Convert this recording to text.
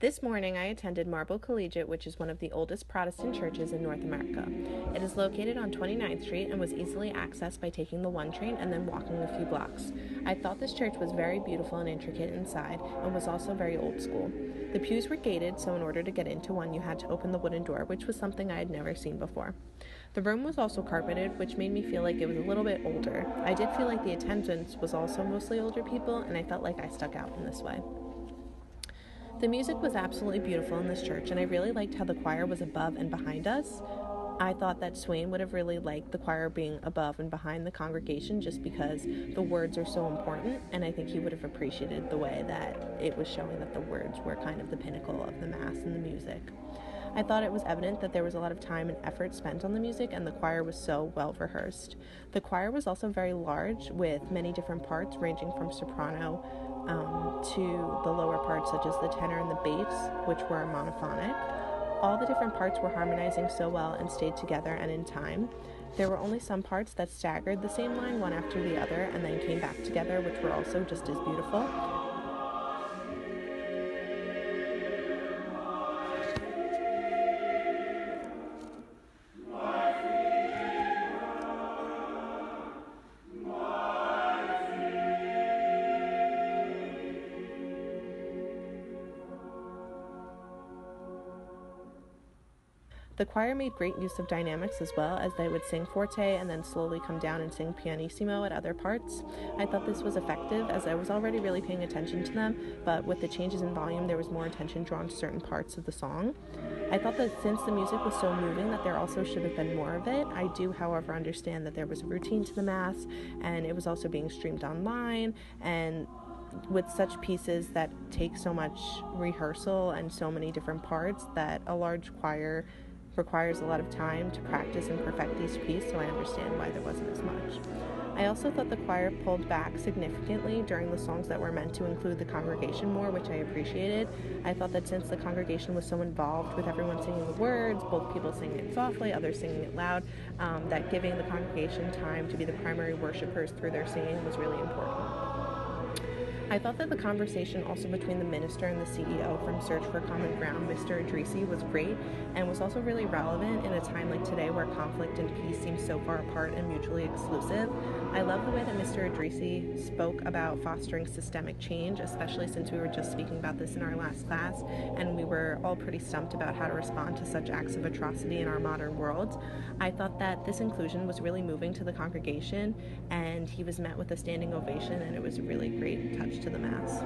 This morning, I attended Marble Collegiate, which is one of the oldest Protestant churches in North America. It is located on 29th Street and was easily accessed by taking the 1 train and then walking a few blocks. I thought this church was very beautiful and intricate inside and was also very old school. The pews were gated, so in order to get into one, you had to open the wooden door, which was something I had never seen before. The room was also carpeted, which made me feel like it was a little bit older. I did feel like the attendance was also mostly older people, and I felt like I stuck out in this way. The music was absolutely beautiful in this church, and I really liked how the choir was above and behind us. I thought that Swain would have really liked the choir being above and behind the congregation just because the words are so important, and I think he would have appreciated the way that it was showing that the words were kind of the pinnacle of the Mass and the music. I thought it was evident that there was a lot of time and effort spent on the music, and the choir was so well rehearsed. The choir was also very large, with many different parts ranging from soprano to the lower parts such as the tenor and the bass, which were monophonic. All the different parts were harmonizing so well and stayed together and in time. There were only some parts that staggered the same line one after the other and then came back together, which were also just as beautiful. The choir made great use of dynamics as well, as they would sing forte and then slowly come down and sing pianissimo at other parts. I thought this was effective, as I was already really paying attention to them, but with the changes in volume there was more attention drawn to certain parts of the song. I thought that since the music was so moving that there also should have been more of it. I do, however, understand that there was a routine to the Mass, and it was also being streamed online, and with such pieces that take so much rehearsal and so many different parts, that a large choir requires a lot of time to practice and perfect each piece, so I understand why there wasn't as much. I also thought the choir pulled back significantly during the songs that were meant to include the congregation more, which I appreciated. I thought that since the congregation was so involved with everyone singing the words, both people singing it softly, others singing it loud, that giving the congregation time to be the primary worshipers through their singing was really important. I thought that the conversation also between the minister and the CEO from Search for Common Ground, Mr. Idrisi, was great and was also really relevant in a time like today where conflict and peace seem so far apart and mutually exclusive. I love the way that Mr. Idrisi spoke about fostering systemic change, especially since we were just speaking about this in our last class, and we were all pretty stumped about how to respond to such acts of atrocity in our modern world. I thought that this inclusion was really moving to the congregation, and he was met with a standing ovation, and it was a really great touch to the Mass.